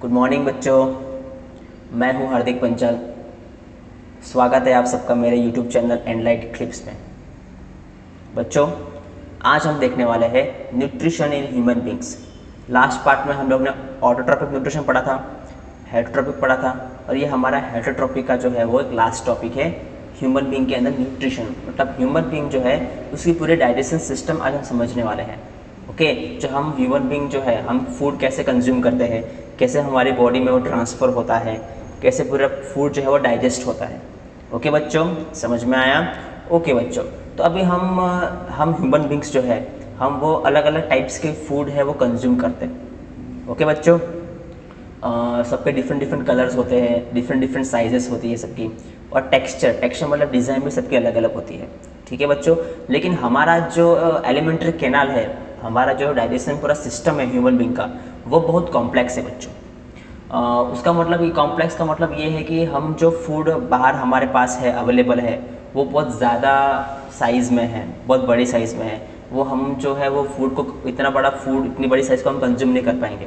Good morning बच्चों, मैं हूं हार्दिक पंचाल। स्वागत है आप सबका मेरे यूट्यूब चैनल एनलाइट क्लिप्स में। बच्चों, आज हम देखने वाले हैं nutrition in human beings. Last part में हम लोग ने ऑटोट्रॉपिक न्यूट्रिशन पढ़ा था, हेटरोट्रॉपिक पढ़ा था, और ये हमारा हेटरोट्रॉपिक का जो है वो एक लास्ट टॉपिक है ह्यूमन बींग के अंदर न्यूट्रिशन। मतलब ह्यूमन बींग जो है उसकी पूरे डाइजेशन सिस्टम आज हम समझने वाले हैं। ओके, जो हम ह्यूमन बींग जो है हम फूड कैसे कंज्यूम करते हैं, कैसे हमारी बॉडी में वो ट्रांसफ़र होता है, कैसे पूरा फूड जो है वो डाइजेस्ट होता है। ओके बच्चों, समझ में आया? ओके बच्चों, तो अभी हम ह्यूमन बींग्स जो है हम वो अलग अलग टाइप्स के फूड है वो कंज्यूम करते हैं। ओके बच्चों, सबके डिफरेंट कलर्स होते हैं, डिफरेंट साइजेस होती है सबकी, और टेक्सचर मतलब डिज़ाइन भी सबकी अलग अलग होती है। ठीक है बच्चों, लेकिन हमारा जो एलिमेंट्री कैनाल है, हमारा जो डाइजेशन पूरा सिस्टम है ह्यूमन बींग का, वो बहुत कॉम्प्लेक्स है बच्चों। उसका मतलब ये कॉम्प्लेक्स का मतलब ये है कि हम जो फूड बाहर हमारे पास है अवेलेबल है वो बहुत ज़्यादा साइज़ में है, बहुत बड़ी साइज़ में है। वो हम जो है वो फूड को इतना बड़ा फूड इतनी बड़ी साइज़ को हम कंज्यूम नहीं कर पाएंगे।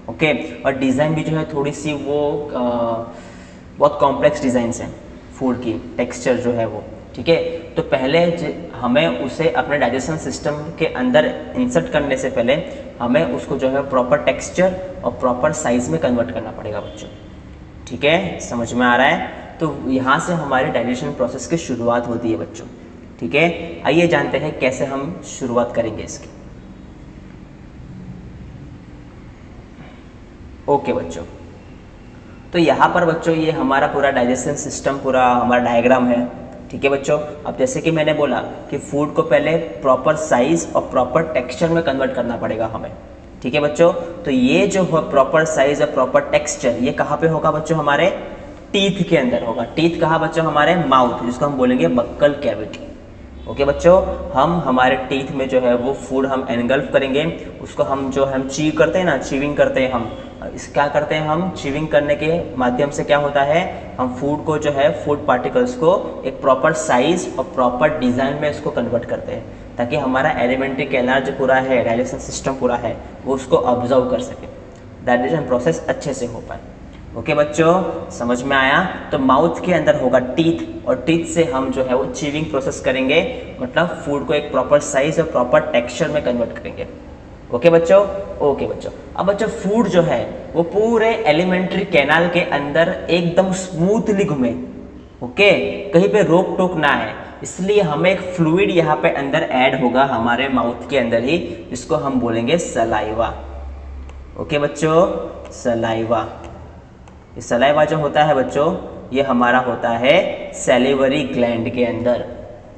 ओके, और डिज़ाइन भी जो है थोड़ी सी वो बहुत कॉम्प्लेक्स डिज़ाइंस हैं फूड की, टेक्सचर जो है वो। ठीक है, तो पहले हमें उसे अपने डाइजेशन सिस्टम के अंदर इंसर्ट करने से पहले हमें उसको जो है प्रॉपर टेक्सचर और प्रॉपर साइज़ में कन्वर्ट करना पड़ेगा बच्चों। ठीक है, समझ में आ रहा है? तो यहाँ से हमारी डाइजेशन प्रोसेस की शुरुआत होती है बच्चों। ठीक है, आइए जानते हैं कैसे हम शुरुआत करेंगे इसकी। ओके बच्चों, तो यहाँ पर बच्चों ये हमारा पूरा डाइजेशन सिस्टम, पूरा हमारा डायग्राम है। ठीक है बच्चों, अब जैसे कि मैंने बोला कि फूड को पहले प्रॉपर साइज और प्रॉपर टेक्सचर में कन्वर्ट करना पड़ेगा हमें। ठीक है बच्चों, तो ये जो है प्रॉपर साइज और प्रॉपर टेक्सचर, ये कहाँ पे होगा बच्चों? हमारे टीथ के अंदर होगा। टीथ कहाँ बच्चों? हमारे माउथ, जिसको हम बोलेंगे बक्कल कैविटी। ओके बच्चों, हम हमारे टीथ में जो है वो फूड हम एनगल्फ करेंगे, उसको हम जो हम चीव करते हैं ना, चीविंग करते हैं हम। इस क्या करते हैं हम? चीविंग करने के माध्यम से क्या होता है, हम फूड को जो है फूड पार्टिकल्स को एक प्रॉपर साइज और प्रॉपर डिज़ाइन में इसको कन्वर्ट करते हैं, ताकि हमारा एलिमेंट्री कैनाल जो पूरा है, डाइजेशन सिस्टम पूरा है, वो उसको ऑब्जर्व कर सके, डाइजेशन प्रोसेस अच्छे से हो पाए। ओके बच्चों, समझ में आया? तो माउथ के अंदर होगा टीथ, और टीथ से हम जो है वो चीविंग प्रोसेस करेंगे, मतलब फूड को एक प्रॉपर साइज और प्रॉपर टेक्सचर में कन्वर्ट करेंगे। ओके बच्चों? ओके बच्चों, अब बच्चों फूड जो है वो पूरे एलिमेंट्री कैनाल के अंदर एकदम स्मूथली घूमे। ओके, कहीं पे रोक टोक ना है, इसलिए हमें एक फ्लूइड यहाँ पे अंदर ऐड होगा हमारे माउथ के अंदर ही, जिसको हम बोलेंगे सलाइवा। ओके बच्चों, सलाइवा। सलाइवा जो होता है बच्चों, ये हमारा होता है सैलिवरी ग्लैंड के अंदर।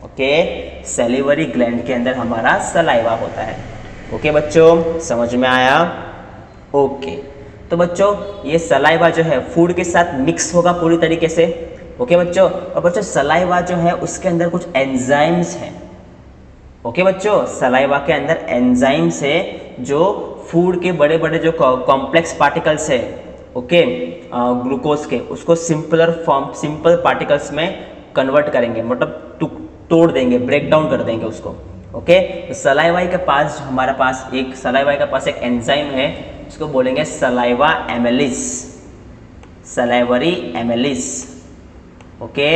ओके, सैलिवरी ग्लैंड के अंदर हमारा सलाइवा होता है। ओके बच्चों, समझ में आया? ओके, तो बच्चों ये सलाइवा जो है फूड के साथ मिक्स होगा पूरी तरीके से। ओके बच्चों, और बच्चों सलाइवा जो है उसके अंदर कुछ एंजाइम्स हैं। ओके बच्चों, सलाइवा के अंदर एंजाइम्स है जो फूड के बड़े बड़े जो कॉम्प्लेक्स पार्टिकल्स है, ओके, ग्लूकोज के, उसको सिंपल पार्टिकल्स में कन्वर्ट करेंगे, मतलब तोड़ देंगे, ब्रेक डाउन कर देंगे उसको। ओके, तो सलाइवा के पास हमारे पास एक एंजाइम है, उसको बोलेंगे सलाइवा एमिलिस, सलाइवरी एमिलिस। ओके,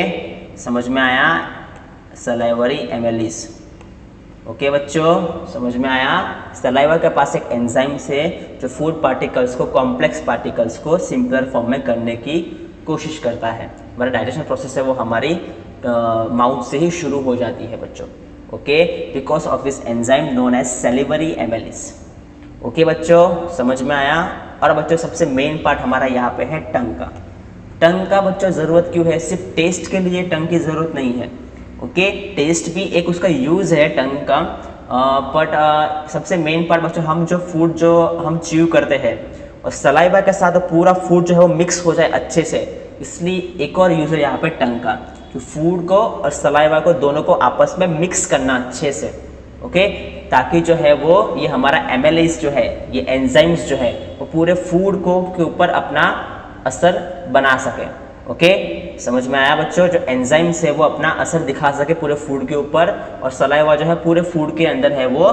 समझ में आया? सलाइवरी एमिलिस। ओके बच्चों, समझ में आया? सलाइवा के पास एक एंजाइम से जो फूड पार्टिकल्स को, कॉम्प्लेक्स पार्टिकल्स को सिंपलर फॉर्म में करने की कोशिश करता है। हमारा डाइजेशन प्रोसेस है वो हमारी माउथ से ही शुरू हो जाती है बच्चों। Okay, because of this enzyme known as salivary amylase. Okay बच्चों, समझ में आया? और बच्चों सबसे मेन पार्ट हमारा यहाँ पे है टंग का। टंग का बच्चों ज़रूरत क्यों है? सिर्फ टेस्ट के लिए टंग की ज़रूरत नहीं है। ओके, टेस्ट भी एक उसका यूज़ है टंग का, बट सबसे मेन पार्ट बच्चों, हम जो फूड जो हम च्यू करते हैं और सलाइवा के साथ पूरा फूड जो है वो मिक्स हो जाए अच्छे से, इसलिए एक और यूज़ है यहाँ पे टंग का, कि फूड को और सलाइवा को दोनों को आपस में मिक्स करना अच्छे से। ओके, ताकि जो है वो ये हमारा एमिलेज जो है, ये एंजाइम्स जो है वो पूरे फूड को के ऊपर अपना असर बना सके। ओके, समझ में आया बच्चों? जो एंजाइम्स है वो अपना असर दिखा सके पूरे फूड के ऊपर, और सलाइवा जो है पूरे फूड के अंदर है वो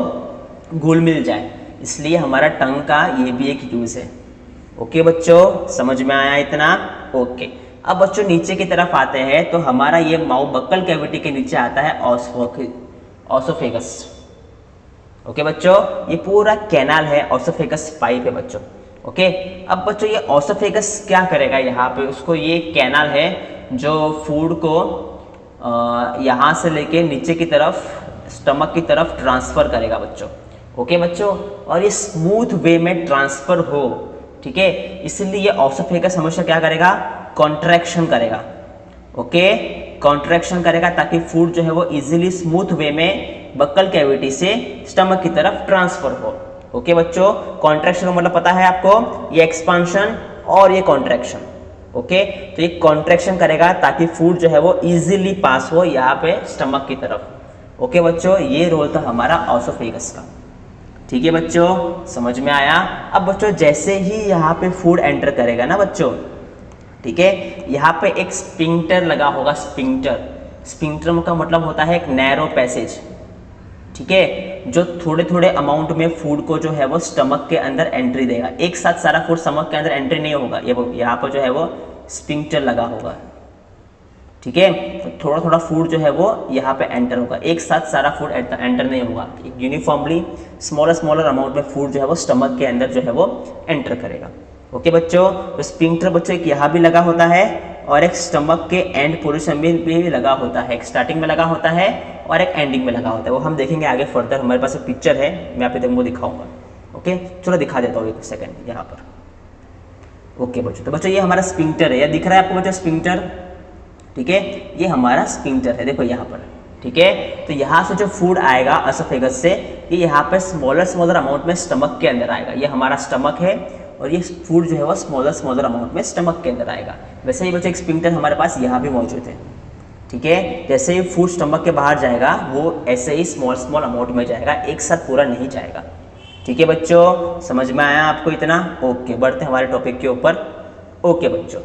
घुल मिल जाए, इसलिए हमारा टंग का ये भी एक यूज़ है। ओके बच्चों, समझ में आया इतना? ओके। अब बच्चों नीचे की तरफ आते हैं तो हमारा ये माउथ बक्कल कैविटी के नीचे आता है ऑसोफेगस। ओके बच्चों, ये पूरा कैनाल है, ऑसोफेगस पाइप है बच्चों। ओके, अब बच्चों ये ऑसोफेगस क्या करेगा यहाँ पे, उसको ये कैनाल है जो फूड को यहाँ से लेके नीचे की तरफ स्टमक की तरफ ट्रांसफर करेगा बच्चों। ओके बच्चों, और ये स्मूथ वे में ट्रांसफर हो, ठीक है, इसलिए ये ऑसोफेगस हमेशा क्या करेगा, कॉन्ट्रैक्शन करेगा। ओके, कॉन्ट्रैक्शन करेगा ताकि फूड जो है वो इजीली स्मूथ वे में बक्कल कैविटी से स्टमक की तरफ ट्रांसफर हो। ओके बच्चों, कॉन्ट्रैक्शन का मतलब पता है आपको, ये एक्सपांशन और ये कॉन्ट्रैक्शन। ओके, तो ये कॉन्ट्रैक्शन करेगा ताकि फूड जो है वो इजीली पास हो यहाँ पे स्टमक की तरफ। ओके बच्चों, ये रोल था हमारा ऑसोफेगस का। ठीक है बच्चों, समझ में आया? अब बच्चों जैसे ही यहाँ पे फूड एंटर करेगा ना बच्चों, ठीक है, यहाँ पे एक स्पिंक्टर लगा होगा। स्पिंक्टर का मतलब होता है एक नैरो पैसेज, ठीक है, जो थोड़े थोड़े अमाउंट में फूड को जो है वो स्टमक के अंदर एंट्री देगा। एक साथ सारा फूड स्टमक के अंदर एंट्री नहीं होगा, ये यहाँ पर जो है वो स्पिंक्टर लगा होगा, ठीक है, तो थोड़ा थोड़ा फूड जो है वो यहाँ पे एंटर होगा, एक साथ सारा फूड एंटर नहीं होगा। यूनिफॉर्मली स्मॉलर अमाउंट में फूड जो है वो स्टमक के अंदर जो है वो एंटर करेगा। ओके बच्चों, तो स्पिंक्टर बच्चों एक यहाँ भी लगा होता है और एक स्टमक के एंड पोजीशन में भी लगा होता है, एक स्टार्टिंग में लगा होता है और एक एंडिंग में लगा होता है। वो हम देखेंगे आगे फर्दर, हमारे पास एक पिक्चर है, मैं आप वो दिखाऊंगा। ओके, चलो दिखा देता हूँ एक सेकेंड यहाँ पर। ओके बच्चों, तो बच्चों ये हमारा स्पिंक्टर है, यह दिख रहा है आपको बच्चों स्पिंक्टर, ठीक है, ये हमारा स्पिंक्टर है, देखो यहाँ पर, ठीक है। तो यहाँ से जो फूड आएगा एसोफेगस से, ये यहाँ पे स्मॉलर अमाउंट में स्टमक के अंदर आएगा। ये हमारा स्टमक है और ये फूड जो है वो स्मॉलर अमाउंट में स्टमक के अंदर आएगा। वैसे ही बच्चों एक स्पिंक्टर हमारे पास यहाँ भी मौजूद है, ठीक है। जैसे ही फूड स्टमक के बाहर जाएगा वो ऐसे ही स्मॉल अमाउंट में जाएगा, एक साथ पूरा नहीं जाएगा। ठीक है बच्चों, समझ में आया आपको इतना? ओके, बढ़ते हमारे टॉपिक के ऊपर। ओके बच्चों,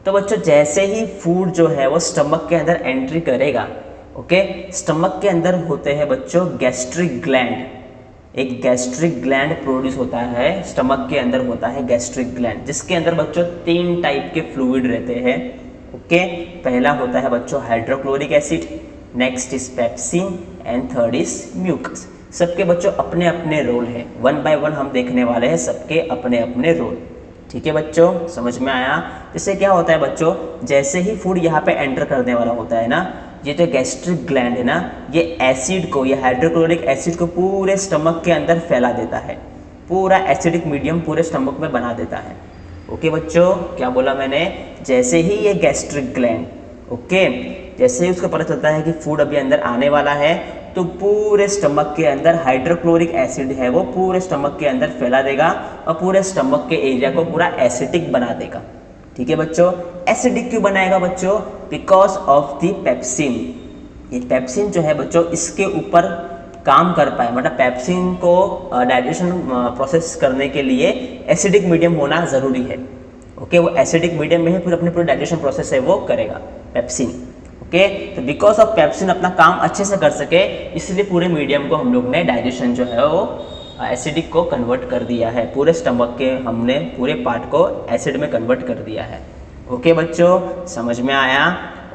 तो बच्चों जैसे ही फूड जो है वो स्टमक के अंदर एंट्री करेगा, ओके, स्टमक के अंदर होते हैं बच्चों गैस्ट्रिक ग्लैंड। एक गैस्ट्रिक ग्लैंड प्रोड्यूस होता है, स्टमक के अंदर होता है गैस्ट्रिक ग्लैंड, जिसके अंदर बच्चों 3 टाइप के फ्लूइड रहते हैं। ओके, पहला होता है बच्चों hydrochloric acid, next is pepsin and third is mucus. सबके बच्चों अपने अपने रोल है, 1 बाय 1 हम देखने वाले हैं सबके अपने अपने रोल। ठीक है बच्चों, समझ में आया? इससे क्या होता है बच्चों, जैसे ही फूड यहाँ पे एंटर करने वाला होता है ना, ये जो गैस्ट्रिक ग्लैंड है ना, ये एसिड को, ये हाइड्रोक्लोरिक एसिड को पूरे स्टमक के अंदर फैला देता है, पूरा एसिडिक मीडियम पूरे स्टमक में बना देता है। ओके बच्चों, क्या बोला मैंने? जैसे ही ये गैस्ट्रिक ग्लैंड, ओके, जैसे ही उसको पता चलता है कि फूड अभी अंदर आने वाला है, तो पूरे स्टमक के अंदर हाइड्रोक्लोरिक एसिड है वो पूरे स्टमक के अंदर फैला देगा और पूरे स्टमक के एरिया को पूरा एसिडिक बना देगा। ठीक है बच्चों, एसिडिक क्यों बनाएगा बच्चों? Because of the pepsin. ये पेप्सिन जो है बच्चों इसके ऊपर काम कर पाए, मतलब पेप्सिन को डाइजेशन प्रोसेस करने के लिए एसिडिक मीडियम होना ज़रूरी है। ओके, वो एसिडिक मीडियम में ही पूरे पूरे डाइजेशन प्रोसेस है वो करेगा पेप्सिन। ओके, तो बिकॉज ऑफ पेप्सिन अपना काम अच्छे से कर सके, इसलिए पूरे मीडियम को हम लोग ने डाइजेशन जो है वो एसिडिक को कन्वर्ट कर दिया है, पूरे स्टमक के हमने पूरे पार्ट को एसिड में कन्वर्ट कर दिया है। ओके बच्चों, समझ में आया?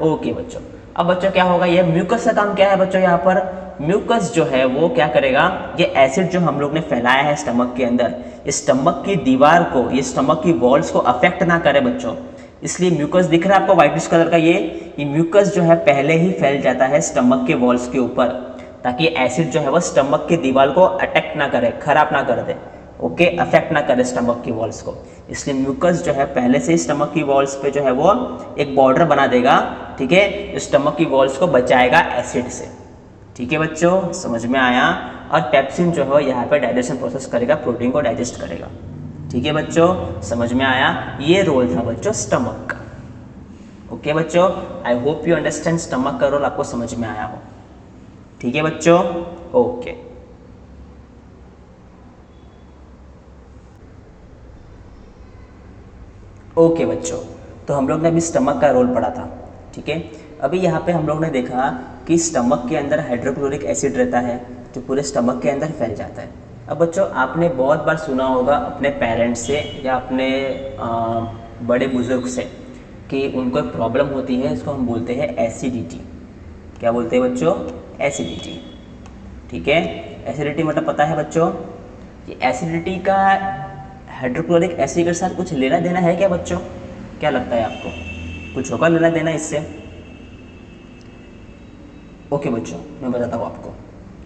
ओके बच्चों, अब बच्चों क्या होगा, ये म्यूकस का काम क्या है बच्चों? यहाँ पर म्यूकस जो है वो क्या करेगा, ये एसिड जो हम लोग ने फैलाया है स्टमक के अंदर, ये स्टमक की दीवार को, ये स्टमक की वॉल्स को अफेक्ट ना करे बच्चों, इसलिए म्यूकस दिख रहा है आपको व्हाइटिश कलर का, ये म्यूकस जो है पहले ही फैल जाता है स्टमक के वॉल्स के ऊपर, ताकि एसिड जो है वो स्टमक की दीवार को अटैक ना करे, खराब ना कर दे। ओके, अफेक्ट ना करे स्टमक की वॉल्स को, इसलिए म्यूकस जो है पहले से ही स्टमक की वॉल्स पे जो है वो एक बॉर्डर बना देगा, ठीक है, स्टमक की वॉल्स को बचाएगा एसिड से। ठीक है बच्चों, समझ में आया? और पेप्सिन जो है यहाँ पे डाइजेशन प्रोसेस करेगा, प्रोटीन को डाइजेस्ट करेगा। ठीक है बच्चों, समझ में आया? ये रोल था बच्चों स्टमक का। ओके बच्चों, I hope you understand, stomach का रोल आपको समझ में आया हो। ठीक है बच्चों, ओके। ओके बच्चों, तो हम लोग ने अभी स्टमक का रोल पढ़ा था, ठीक है। अभी यहाँ पे हम लोग ने देखा कि स्टमक के अंदर हाइड्रोक्लोरिक एसिड रहता है जो पूरे स्टमक के अंदर फैल जाता है। अब बच्चों आपने बहुत बार सुना होगा अपने पेरेंट्स से या अपने बड़े बुजुर्ग से कि उनको एक प्रॉब्लम होती है, इसको हम बोलते हैं एसिडिटी। क्या बोलते हैं बच्चों? एसिडिटी। ठीक है, एसिडिटी मतलब पता है बच्चों कि एसिडिटी का हाइड्रोक्लोरिक एसिड के साथ कुछ लेना देना है क्या बच्चों? क्या लगता है आपको, कुछ होगा लेना देना इससे? ओके बच्चों, मैं बताता हूँ आपको।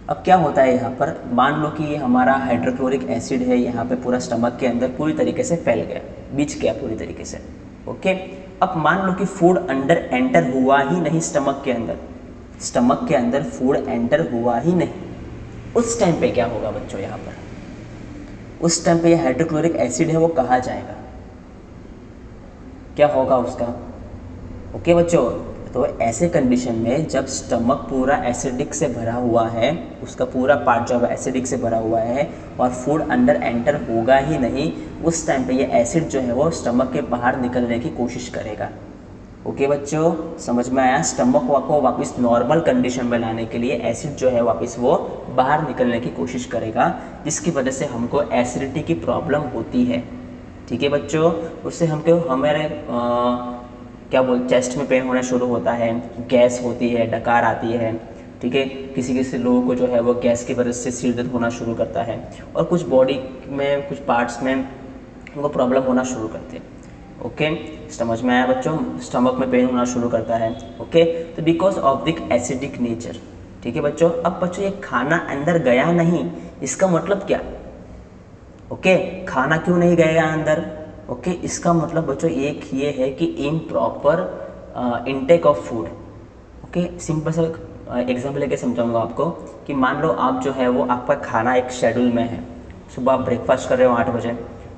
अब क्या होता है यहाँ पर, मान लो कि ये हमारा हाइड्रोक्लोरिक एसिड है, यहाँ पे पूरा स्टमक के अंदर पूरी तरीके से फैल गया, बिछ गया पूरी तरीके से। ओके, अब मान लो कि फूड अंदर एंटर हुआ ही नहीं, स्टमक के अंदर फूड एंटर हुआ ही नहीं। उस टाइम पे क्या होगा बच्चों? यहाँ पर उस टाइम पे ये हाइड्रोक्लोरिक एसिड है वो कहाँ जाएगा, क्या होगा उसका? ओके बच्चों, तो ऐसे कंडीशन में जब स्टमक पूरा एसिडिक से भरा हुआ है, उसका पूरा पार्ट जो है एसिडिक से भरा हुआ है और फूड अंदर एंटर होगा ही नहीं, उस टाइम पे ये एसिड जो है वो स्टमक के बाहर निकलने की कोशिश करेगा। ओके बच्चों, समझ में आया? स्टमक को वापस नॉर्मल कंडीशन में लाने के लिए एसिड जो है वापस वो बाहर निकलने की कोशिश करेगा, जिसकी वजह से हमको एसिडिटी की प्रॉब्लम होती है। ठीक है बच्चों, उससे हमको हमारे क्या बोल चेस्ट में पेन होना शुरू होता है, गैस होती है, डकार आती है। ठीक है, किसी किसी लोगों को जो है वो गैस की वजह से सिर दर्द होना शुरू करता है और कुछ बॉडी में कुछ पार्ट्स में उनको प्रॉब्लम होना शुरू करती है। ओके, समझ में आया बच्चों? स्टमक में पेन होना शुरू करता है। ओके, तो because of the acidic nature. ठीक है बच्चों, अब बच्चों ये खाना अंदर गया नहीं, इसका मतलब क्या? ओके, खाना क्यों नहीं गया अंदर? ओके, इसका मतलब बच्चों एक ये है कि improper intake of food. Okay, simple सा एग्जाम्पल लेके समझाऊंगा आपको कि मान लो आप जो है वो आपका खाना एक शेड्यूल में है, सुबह आप ब्रेकफास्ट कर रहे हो 8 बजे,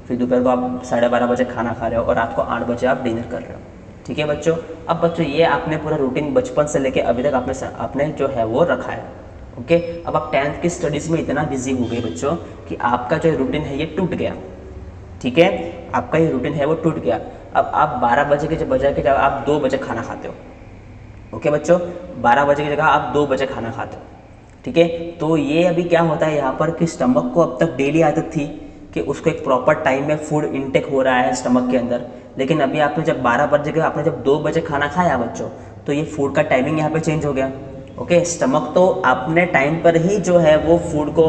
फिर दोपहर को आप 12:30 बजे खाना खा रहे हो और रात को 8 बजे आप डिनर कर रहे हो। ठीक है बच्चों, अब बच्चों ये आपने पूरा रूटीन बचपन से लेके अभी तक आपने जो है वो रखा है। ओके, अब आप 10th की स्टडीज़ में इतना बिजी हो गए बच्चों कि आपका जो रूटीन है ये टूट गया। ठीक है, आपका ये रूटीन है वो टूट गया। अब आप 12 बजे के बजाय के जब आप 2 बजे खाना खाते हो। ओके बच्चों, 12 बजे की जगह आप 2 बजे खाना खाते हो। ठीक है, तो ये अभी क्या होता है यहाँ पर कि स्टमक को अब तक डेली आदत थी कि उसको एक प्रॉपर टाइम में फूड इनटेक हो रहा है स्टमक के अंदर, लेकिन अभी आपने जब 12 बजे के आपने जब 2 बजे खाना खाया बच्चों, तो ये फूड का टाइमिंग यहाँ पे चेंज हो गया। ओके, स्टमक तो अपने टाइम पर ही जो है वो फूड को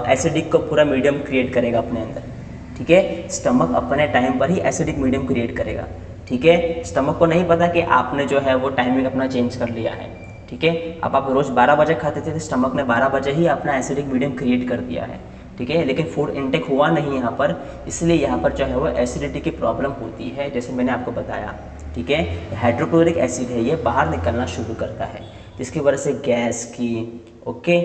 एसिडिक को पूरा मीडियम क्रिएट करेगा अपने अंदर। ठीक है, स्टमक अपने टाइम पर ही एसिडिक मीडियम क्रिएट करेगा। ठीक है, स्टमक को नहीं पता कि आपने जो है वो टाइमिंग अपना चेंज कर लिया है। ठीक है, अब आप रोज़ 12 बजे खाते थे तो स्टमक ने 12 बजे ही अपना एसिडिक मीडियम क्रिएट कर दिया है। ठीक है, लेकिन फूड इनटेक हुआ नहीं यहाँ पर, इसलिए यहाँ पर जो है वो एसिडिटी की प्रॉब्लम होती है, जैसे मैंने आपको बताया। ठीक है, हाइड्रोक्लोरिक एसिड है ये बाहर निकलना शुरू करता है, जिसकी वजह से गैस की ओके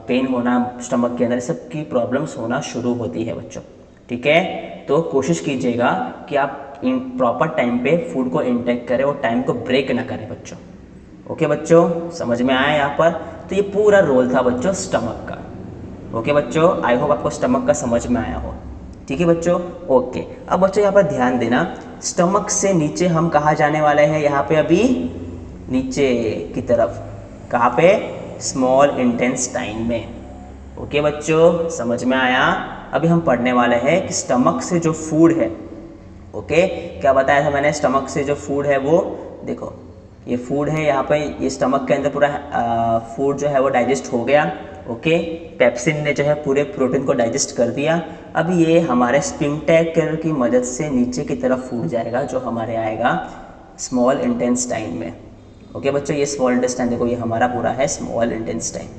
पेन होना स्टमक के अंदर, सब की प्रॉब्लम्स होना शुरू होती है बच्चों। ठीक है, तो कोशिश कीजिएगा कि आप इन प्रॉपर टाइम पे फूड को इनटेक करें और टाइम को ब्रेक ना करें बच्चों। ओके बच्चों, समझ में आया यहाँ पर? तो ये पूरा रोल था बच्चों स्टमक का। ओके बच्चों, आई होप आपको स्टमक का समझ में आया हो। ठीक है बच्चों, ओके। अब बच्चों यहाँ पर ध्यान देना, स्टमक से नीचे हम कहाँ जाने वाले हैं? यहाँ पे अभी नीचे की तरफ, कहाँ पे? स्मॉल इंटेस्टाइन में। ओके बच्चों, समझ में आया? अभी हम पढ़ने वाले हैं कि स्टमक से जो फूड है, ओके, क्या बताया था मैंने? स्टमक से जो फूड है वो देखो, ये फूड है यहाँ पे, ये स्टमक के अंदर पूरा फूड जो है वो डाइजेस्ट हो गया। ओके, पेप्सिन ने जो है पूरे प्रोटीन को डाइजेस्ट कर दिया। अब ये हमारे स्फिंक्टर की मदद से नीचे की तरफ फूड जाएगा, जो हमारे आएगा स्मॉल इंटेस्टाइन में। ओके बच्चों, ये स्मॉल इंटेस्टाइन देखो, ये हमारा पूरा है स्मॉल इंटेस्टाइन।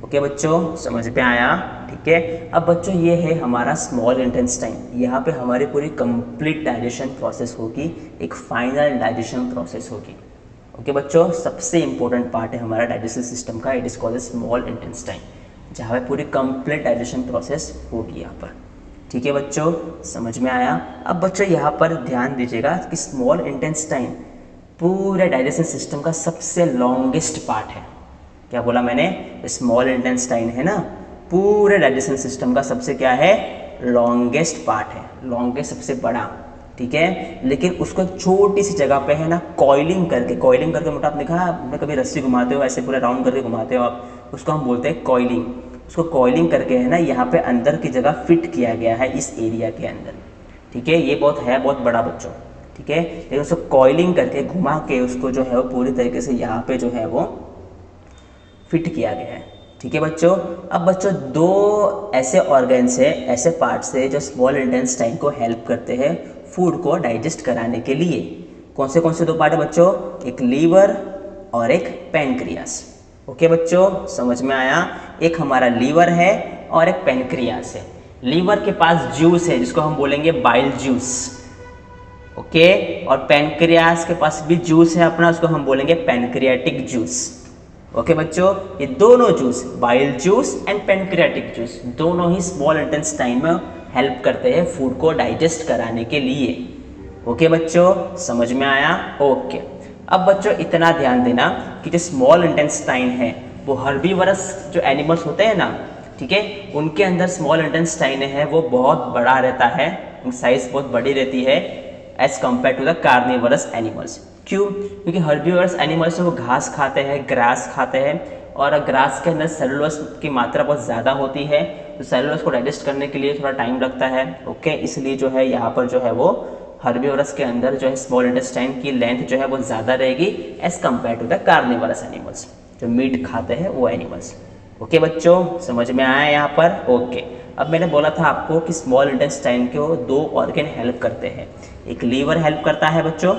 ओके बच्चों, समझ में आया? ठीक है, अब बच्चों ये है हमारा स्मॉल इंटेस्टाइन, यहाँ पे हमारी पूरी कंप्लीट डाइजेशन प्रोसेस होगी, एक फाइनल डाइजेशन प्रोसेस होगी। ओके बच्चों, सबसे इंपॉर्टेंट पार्ट है हमारा डाइजेस्टिव सिस्टम का, it is called small intestine, जहाँ पे पूरी कंप्लीट डाइजेशन प्रोसेस होगी यहाँ पर। ठीक है बच्चों, समझ में आया? अब बच्चों यहाँ पर ध्यान दीजिएगा कि स्मॉल इंटेस्टाइन पूरे डाइजेशन सिस्टम का सबसे लॉन्गेस्ट पार्ट है। क्या बोला मैंने? स्मॉल इंटेस्टाइन है ना, पूरे डाइजेशन सिस्टम का सबसे क्या है? लॉन्गेस्ट पार्ट है, लॉन्गेस्ट सबसे बड़ा। ठीक है, लेकिन उसको एक छोटी सी जगह पे है ना कॉइलिंग करके मतलब आप देखा आपने कभी रस्सी घुमाते हो ऐसे पूरा राउंड करके घुमाते हो आप, उसको हम बोलते हैं कॉइलिंग। उसको कॉइलिंग करके है ना यहाँ पे अंदर की जगह फिट किया गया है इस एरिया के अंदर। ठीक है, ये बहुत बड़ा बच्चों। ठीक है, लेकिन उसको कॉइलिंग करके घुमा के उसको जो है वो पूरी तरीके से यहाँ पे जो है वो फिट किया गया है। ठीक है बच्चों, अब बच्चों दो ऐसे ऑर्गन्स है, ऐसे पार्ट्स है जो स्मॉल इंटेस्टाइन को हेल्प करते हैं फूड को डाइजेस्ट कराने के लिए। कौन से दो पार्ट है बच्चों? एक लीवर और एक पैनक्रियास। ओके बच्चों, समझ में आया? एक हमारा लीवर है और एक पैनक्रियास है। लीवर के पास जूस है जिसको हम बोलेंगे बाइल जूस। ओके, और पैनक्रियास के पास भी जूस है अपना, उसको हम बोलेंगे पैनक्रियाटिक जूस। ओके बच्चों, ये दोनों juice, bile juice and pancreatic juice, दोनों ही स्मॉल इंटेस्टाइन में हेल्प करते हैं फूड को डाइजेस्ट कराने के लिए। ओके बच्चों, समझ में आया? ओके, अब बच्चों इतना ध्यान देना कि जो स्मॉल इंटेस्टाइन है वो हर्बीवरस जो एनिमल्स होते हैं ना, ठीक है, उनके अंदर स्मॉल इंटेस्टाइन है वो बहुत बड़ा रहता है, साइज बहुत बड़ी रहती है as compare to the carnivorous animals. क्यों? क्योंकि हर्बीवरस एनिमल्स वो घास खाते हैं, ग्रास खाते हैं, और ग्रास के अंदर सेलुलोज की मात्रा बहुत ज़्यादा होती है, तो सेलुलोज को डाइजेस्ट करने के लिए थोड़ा टाइम लगता है। ओके, इसलिए जो है यहाँ पर जो है वो हर्बीवरस के अंदर जो है स्मॉल इंटेस्टाइन की लेंथ जो है वो ज़्यादा रहेगी as compare to the carnivorous animals, जो मीट खाते हैं वो एनिमल्स। ओके बच्चों, समझ में आया यहाँ पर? ओके, अब मैंने बोला था आपको कि स्मॉल इंटेस्टाइन को दो ऑर्गन हेल्प करते हैं, एक लीवर हेल्प करता है बच्चों,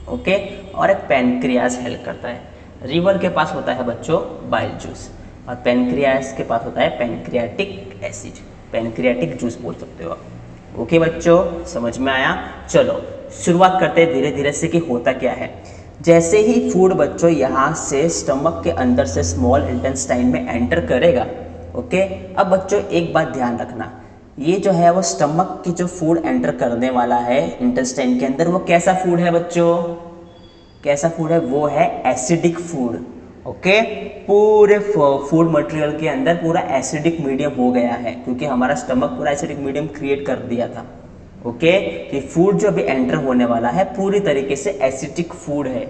ओके, और एक पैनक्रियास हेल्प करता है। लीवर के पास होता है बच्चों बाइल जूस, और पैनक्रियास के पास होता है पैनक्रियाटिक एसिड, पैनक्रियाटिक जूस बोल सकते हो आप। ओके बच्चों, समझ में आया? चलो शुरुआत करते हैं धीरे धीरे से कि होता क्या है। जैसे ही फूड बच्चों यहाँ से स्टमक के अंदर से स्मॉल इंटेस्टाइन में एंटर करेगा, ओके, अब बच्चों एक बात ध्यान रखना, ये जो है वो स्टमक की जो फूड एंटर करने वाला है इंटेस्टाइन के अंदर, वो कैसा फूड है बच्चों? कैसा फूड है? वो है एसिडिक फूड। ओके, पूरे फूड मटेरियल के अंदर पूरा एसिडिक मीडियम हो गया है, क्योंकि हमारा स्टमक पूरा एसिडिक मीडियम क्रिएट कर दिया था। ओके, ये फूड जो अभी एंटर होने वाला है पूरी तरीके से एसिडिक फूड है।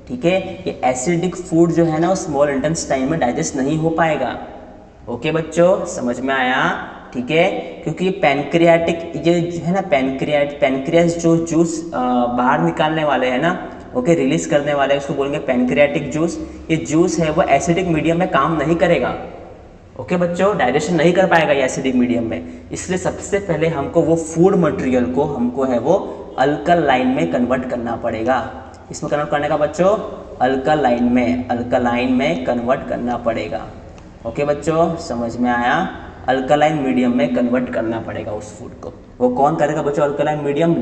ठीक है, ये एसिडिक फूड जो है ना वो स्मॉल इंटेस्टाइन में डाइजेस्ट नहीं हो पाएगा। ओके बच्चों, समझ में आया? ठीक है, क्योंकि पैनक्रियाटिक ये है ना, पैनक्रियास जो जूस बाहर निकालने वाले हैं ना, ओके, रिलीज करने वाले हैं, उसको बोलेंगे पैनक्रियाटिक जूस। ये जूस है वो एसिडिक मीडियम में काम नहीं करेगा। ओके बच्चों, डाइजेशन नहीं कर पाएगा ये एसिडिक मीडियम में, इसलिए सबसे पहले हमको वो फूड मटेरियल को हमको है वो अल्कलाइन में कन्वर्ट करना पड़ेगा। इसमें कन्वर्ट करने का बच्चों अल्कलाइन में कन्वर्ट करना पड़ेगा। ओके बच्चों, समझ में आया? अल्कलाइन मीडियम में कन्वर्ट करना पड़ेगा उस फूड को। वो कौन करेगा बच्चों अल्कलाइन मीडियम?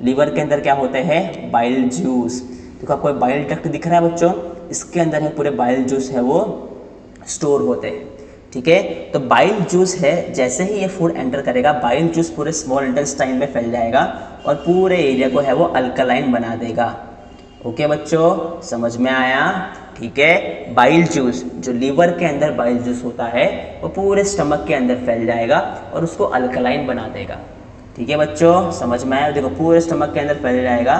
लीवर के अंदर क्या होते हैं? Bile juice. देखो आपको बाइल डक्ट दिख रहा है बच्चों, इसके अंदर है पूरे बाइल जूस है वो स्टोर होते हैं। ठीक है, तो बाइल जूस है, जैसे ही ये फूड एंटर करेगा बाइल जूस पूरे स्मॉल इंटेस्टाइन में फैल जाएगा और पूरे एरिया को है वो अल्कलाइन बना देगा। ओके बच्चों, समझ में आया? ठीक है, बाइल जूस जो लीवर के अंदर बाइल जूस होता है वो पूरे स्टमक के अंदर फैल जाएगा और उसको अल्कलाइन बना देगा। ठीक है बच्चों, समझ में आया? देखो पूरे स्टमक के अंदर फैल जाएगा,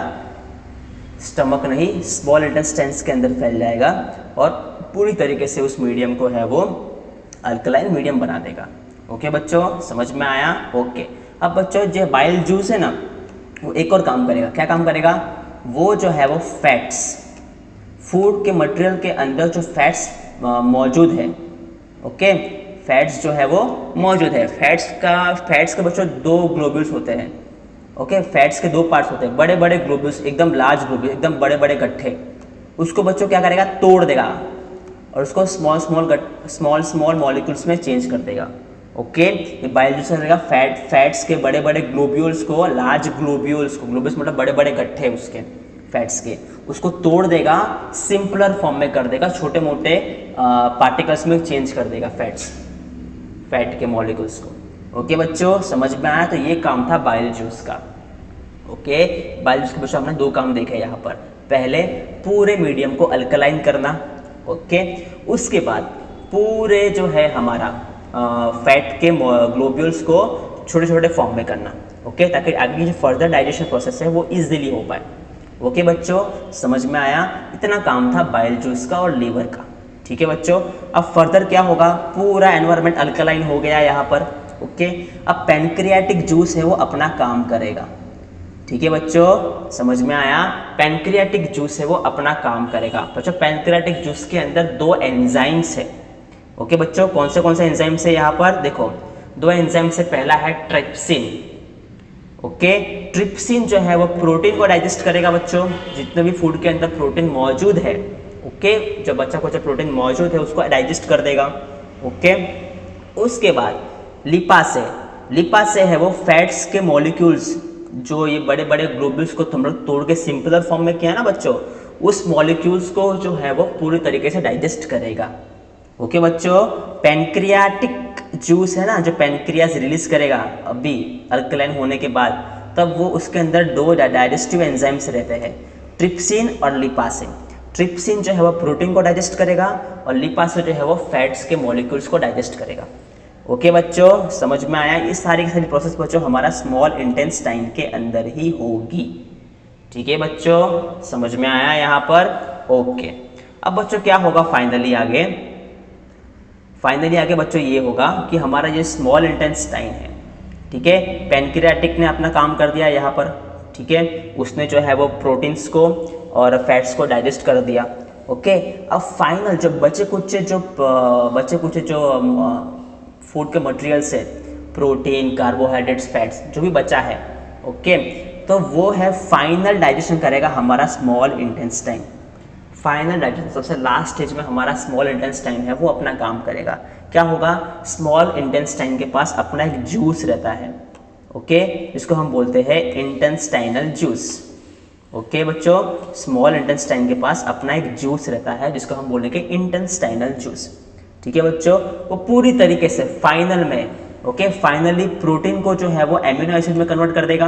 स्टमक नहीं स्मॉल इंटेस्टाइन्स के अंदर फैल जाएगा और पूरी तरीके से उस मीडियम को है वो अल्कलाइन मीडियम बना देगा। ओके बच्चों, समझ में आया? ओके, अब बच्चों जो बाइल जूस है ना वो एक और काम करेगा। क्या काम करेगा? वो जो है वो फैट्स, फूड के मटेरियल के अंदर जो फैट्स मौजूद है, ओके, फैट्स जो है वो मौजूद है। फैट्स के बच्चों दो ग्लोब्यूल्स होते हैं। ओके, फैट्स के दो पार्ट्स होते हैं, बड़े बड़े ग्लोब्यूल्स, एकदम लार्ज ग्लोब्यूल्स, एकदम बड़े बड़े गट्ठे। उसको बच्चों क्या करेगा? तोड़ देगा और उसको स्मॉल मॉलिक्यूल्स में चेंज कर देगा। ओके, ये बाइल जूस करेगा फैट्स के बड़े बड़े ग्लोब्यूल्स को, लार्ज ग्लोब्यूल्स मतलब बड़े बड़े गट्ठे उसके फैट्स के, उसको तोड़ देगा, सिंपलर फॉर्म में कर देगा, छोटे मोटे पार्टिकल्स में चेंज कर देगा फैट के मॉलिक्यूल्स को। ओके बच्चों, समझ में आया? तो ये काम था बाइल जूस का। ओके, बाइल जूस के बच्चों हमने दो काम देखे यहाँ पर। पहले पूरे मीडियम को अल्कलाइन करना, ओके, उसके बाद पूरे जो है हमारा फैट के ग्लोब्यूल्स को छोटे छोटे फॉर्म में करना, ओके, ताकि आगे जो फर्दर डाइजेशन प्रोसेस है वो इजीली हो पाए। ओके बच्चों, समझ में आया? इतना काम था बाइल जूस का और लीवर का। ठीक है बच्चों। अब फर्दर क्या होगा, पूरा एनवायरनमेंट अल्कलाइन हो गया यहाँ पर। ओके, अब पैनक्रियाटिक जूस है वो अपना काम करेगा। ठीक है बच्चों, समझ में आया। पैनक्रियाटिक जूस है वो अपना काम करेगा। बच्चों पैनक्रियाटिक जूस के अंदर 2 एंजाइम्स है। ओके बच्चों, कौन से एंजाइम्स है यहाँ पर, देखो 2 एंजाइम से, पहला है ट्रिप्सिन। ओके, ट्रिप्सिन जो है वो प्रोटीन को डाइजेस्ट करेगा बच्चों, जितने भी फूड के अंदर प्रोटीन मौजूद है। ओके, जो बच्चा को जो प्रोटीन मौजूद है उसको डाइजेस्ट कर देगा। ओके, उसके बाद लिपासे है वो फैट्स के मॉलिक्यूल्स, जो ये बड़े बड़े ग्लोब्यूल्स को तुम लोग तोड़ के सिंपलर फॉर्म में किया ना बच्चों, उस मॉलिक्यूल्स को जो है वो पूरी तरीके से डाइजेस्ट करेगा। ओके बच्चों, पैनक्रियाटिक जूस है ना, जो पैनक्रियाज रिलीज करेगा अभी अल्कलाइन होने के बाद, तब वो उसके अंदर 2 डाइजेस्टिव एंजाइम्स रहते हैं, ट्रिप्सिन और लिपासे। ट्रिप्सिन जो है वो प्रोटीन को डाइजेस्ट करेगा और लिपासे जो है वो फैट्स के मॉलिक्यूल्स को डाइजेस्ट करेगा। ओके बच्चों, समझ में आया। ये सारी की सारी प्रोसेस बच्चों हमारा स्मॉल इंटेस्टाइन के अंदर ही होगी। ठीक है बच्चों, समझ में आया यहाँ पर। ओके, अब बच्चों क्या होगा फाइनली आगे बच्चों ये होगा कि हमारा ये स्मॉल इंटेस्टाइन है, ठीक है, पैनक्रियाटिक ने अपना काम कर दिया यहाँ पर। ठीक है, उसने जो है वो प्रोटीन्स को और फैट्स को डाइजेस्ट कर दिया। ओके, अब फाइनल जो बचे कुछ जो फूड के मटेरियल्स है, प्रोटीन, कार्बोहाइड्रेट्स, फैट्स, जो भी बचा है, ओके, तो वो है फाइनल डाइजेशन करेगा हमारा स्मॉल इंटेस्टाइन। फाइनल डाइजेशन, सबसे लास्ट स्टेज में हमारा स्मॉल इंटेस्टाइन है वो अपना काम करेगा। क्या होगा, स्मॉल इंटेस्टाइन के पास अपना एक जूस रहता है, ओके, जिसको हम बोलते हैं इंटेस्टाइनल जूस। ओके बच्चों, स्मॉल इंटेस्टाइन के पास अपना एक जूस रहता है जिसको हम बोलेंगे इंटेस्टाइनल जूस। ठीक है बच्चों, वो पूरी तरीके से फाइनल में, ओके, फाइनली प्रोटीन को जो है वो एमिनो एसिड में कन्वर्ट कर देगा,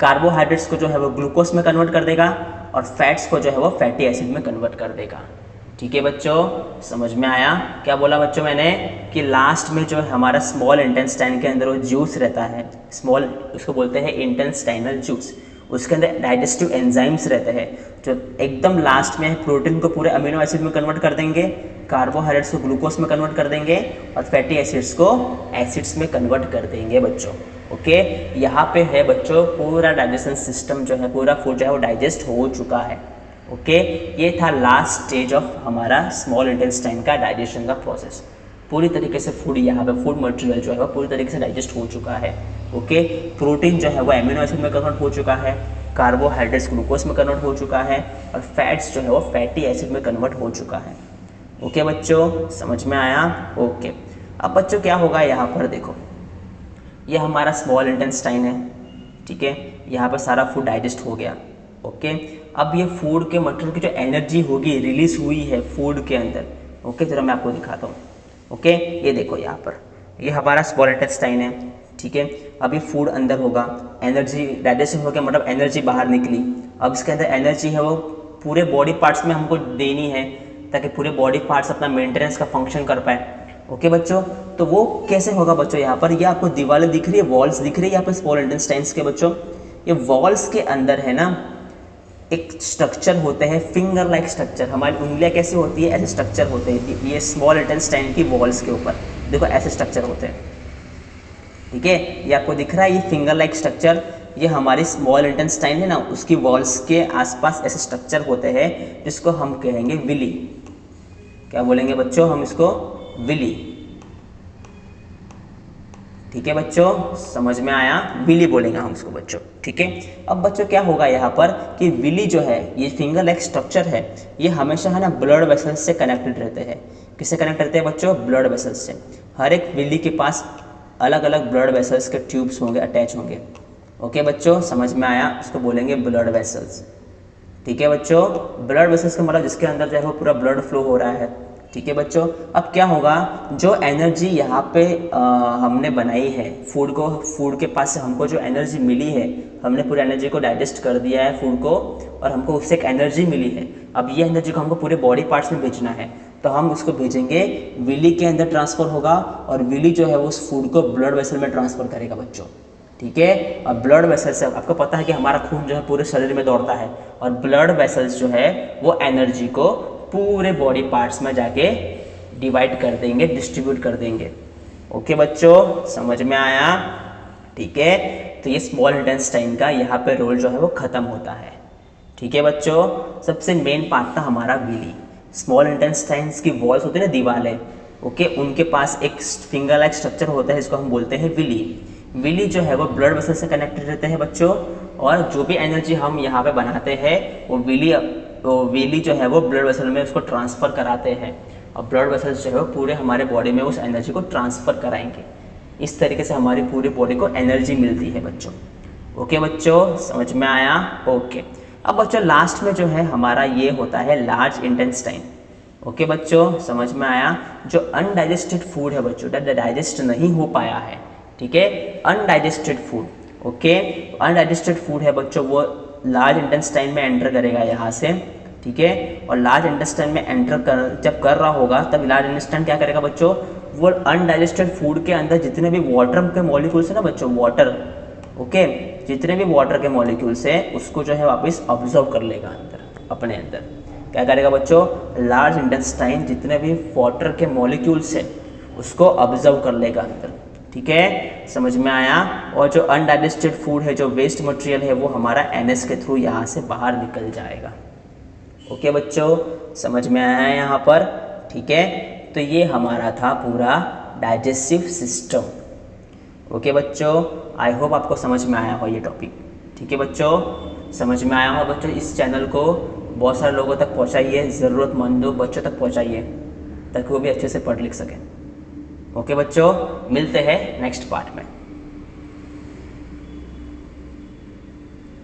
कार्बोहाइड्रेट्स को जो है वो ग्लूकोज में कन्वर्ट कर देगा और फैट्स को जो है वो फैटी एसिड में कन्वर्ट कर देगा। ठीक है बच्चों, समझ में आया। क्या बोला बच्चों मैंने कि लास्ट में जो हमारा स्मॉल इंटेस्टाइन के अंदर वो जूस रहता है, स्मॉल, उसको बोलते हैं इंटेस्टाइनल जूस। उसके अंदर डाइजेस्टिव एंजाइम्स रहते हैं जो एकदम लास्ट में प्रोटीन को पूरे अमीनो एसिड में कन्वर्ट कर देंगे, कार्बोहाइड्रेट्स को ग्लूकोज में कन्वर्ट कर देंगे और फैटी एसिड्स को एसिड्स में कन्वर्ट कर देंगे बच्चों। ओके, यहाँ पे है बच्चों पूरा डाइजेशन सिस्टम जो है, पूरा फूड जो है वो डाइजेस्ट हो चुका है। ओके, ये था लास्ट स्टेज ऑफ हमारा स्मॉल इंटेस्टाइन का डाइजेशन का प्रोसेस। पूरी तरीके से फूड, यहाँ पे फूड मटेरियल जो है वो पूरी तरीके से डाइजेस्ट हो चुका है। ओके, प्रोटीन जो है वो एमिनो एसिड में कन्वर्ट हो चुका है, कार्बोहाइड्रेट्स ग्लूकोज में कन्वर्ट हो चुका है और फैट्स जो है वो फैटी एसिड में कन्वर्ट हो चुका है। ओके बच्चों, समझ में आया। ओके, अब बच्चों क्या होगा यहाँ पर, देखो ये हमारा स्मॉल इंटेस्टाइन है, ठीक है, यहाँ पर सारा फूड डाइजेस्ट हो गया। ओके, अब ये फूड के मटेरियल की जो एनर्जी होगी रिलीज हुई है फूड के अंदर। ओके, जरा मैं आपको दिखाता हूँ। ओके, ये देखो यहाँ पर ये हमारा स्मॉल इंटेस्टाइन है, ठीक है, अभी फूड अंदर होगा, एनर्जी डाइजेशन हो गया, मतलब एनर्जी बाहर निकली। अब इसके अंदर एनर्जी है वो पूरे बॉडी पार्ट्स में हमको देनी है ताकि पूरे बॉडी पार्ट्स अपना मेंटेनेंस का फंक्शन कर पाए। ओके बच्चों, तो वो कैसे होगा बच्चों, यहाँ पर ये आपको दीवारें दिख रही है, वॉल्स दिख रही है यहाँ पर स्मॉल इंटेस्टाइन्स के बच्चों। ये वॉल्स के अंदर है ना एक स्ट्रक्चर होते हैं, फिंगर लाइक स्ट्रक्चर। हमारी उंगलियां कैसे होती है, ऐसे स्ट्रक्चर होते हैं। ये स्मॉल इंटेस्टाइन की वॉल्स के ऊपर देखो ऐसे स्ट्रक्चर होते हैं, ठीक है, ये आपको दिख रहा है, ये फिंगर लाइक स्ट्रक्चर। ये हमारी स्मॉल इंटेस्टाइन है ना, उसकी वॉल्स के आसपास ऐसे स्ट्रक्चर होते हैं जिसको हम कहेंगे विली। क्या बोलेंगे बच्चों हम इसको, विली। ठीक है बच्चों, समझ में आया, विली बोलेंगे हम इसको बच्चों। ठीक है, अब बच्चों क्या होगा यहाँ पर कि विली जो है, ये फिंगर लाइक स्ट्रक्चर है, ये हमेशा है ना ब्लड वेसल्स से कनेक्टेड रहते हैं। किससे कनेक्ट रहते हैं बच्चों, ब्लड वेसल्स से। हर एक विली के पास अलग अलग ब्लड वेसल्स के ट्यूब्स होंगे, अटैच होंगे। ओके बच्चों, समझ में आया, उसको बोलेंगे ब्लड वेसल्स। ठीक है बच्चों, ब्लड वेसल्स का मतलब जिसके अंदर जो है वो पूरा ब्लड फ्लो हो रहा है। ठीक है बच्चों, अब क्या होगा, जो एनर्जी यहाँ पे हमने बनाई है फूड के पास से हमको जो एनर्जी मिली है, हमने पूरी एनर्जी को डाइजेस्ट कर दिया है फूड को और हमको उससे एक एनर्जी मिली है। अब ये एनर्जी को हमको पूरे बॉडी पार्ट्स में भेजना है, तो हम उसको भेजेंगे, विली के अंदर ट्रांसफ़र होगा और विली जो है वो उस फूड को ब्लड वेसल में ट्रांसफ़र करेगा बच्चों। ठीक है, और ब्लड वेसल से आपको पता है कि हमारा खून जो है पूरे शरीर में दौड़ता है और ब्लड वेसल्स जो है वो एनर्जी को पूरे बॉडी पार्ट्स में जाके डिवाइड कर देंगे, डिस्ट्रीब्यूट कर देंगे। ओके बच्चों, समझ में आया? ठीक है, तो ये स्मॉल इंटेस्टाइन का यहाँ पे रोल जो है वो खत्म होता है। ठीक है बच्चों, सबसे मेन पार्ट था हमारा विली। स्मॉल इंटेस्टाइन्स की वॉल्स होती है ना, दीवारें, ओके, उनके पास एक फिंगर लाइक स्ट्रक्चर होता है जिसको हम बोलते हैं विली। विली जो है वो ब्लड वेसल से कनेक्टेड रहते हैं बच्चों, और जो भी एनर्जी हम यहाँ पे बनाते हैं वो विली जो है वो ब्लड वेसल में उसको ट्रांसफ़र कराते हैं, और ब्लड वेसल्स जो है वो पूरे हमारे बॉडी में उस एनर्जी को ट्रांसफ़र कराएंगे। इस तरीके से हमारी पूरी बॉडी को एनर्जी मिलती है बच्चों। ओके बच्चों, समझ में आया? ओके, अब बच्चों लास्ट में जो है हमारा ये होता है लार्ज इंटेस्टाइन। ओके बच्चों, समझ में आया? जो अनडाइजेस्टेड फूड है बच्चों, डाइजेस्ट नहीं हो पाया है, ठीक है, undigested food, okay, undigested food है बच्चों, वो लार्ज इंटेस्टाइन में एंटर करेगा यहाँ से, ठीक है, और लार्ज इंटेस्टाइन में जब कर रहा होगा तब लार्ज इंटेस्टाइन क्या करेगा बच्चों, वो अनडाइजेस्टेड फूड के अंदर जितने भी वाटर के मॉलिक्यूल्स है ना बच्चों, वाटर, ओके, जितने भी वाटर के मॉलिक्यूल्स है उसको जो है वापस ऑब्जर्व कर लेगा अंदर, अपने अंदर। क्या करेगा बच्चों, लार्ज इंटेस्टाइन जितने भी वाटर के मॉलिक्यूल्स है उसको ऑब्जर्व कर लेगा अंदर। ठीक है, समझ में आया? और जो अनडाइजेस्टेड फूड है, जो वेस्ट मटेरियल है, वो हमारा एनएस के थ्रू यहाँ से बाहर निकल जाएगा। ओके बच्चों, समझ में आया है यहाँ पर? ठीक है, तो ये हमारा था पूरा डाइजेस्टिव सिस्टम। ओके बच्चों, आई होप आपको समझ में आया हो ये टॉपिक। ठीक है बच्चों, समझ में आया हो बच्चों? इस चैनल को बहुत सारे लोगों तक पहुँचाइए, ज़रूरतमंदों बच्चों तक पहुँचाइए, ताकि वो भी अच्छे से पढ़ लिख सकें। ओके बच्चों, मिलते हैं नेक्स्ट पार्ट में।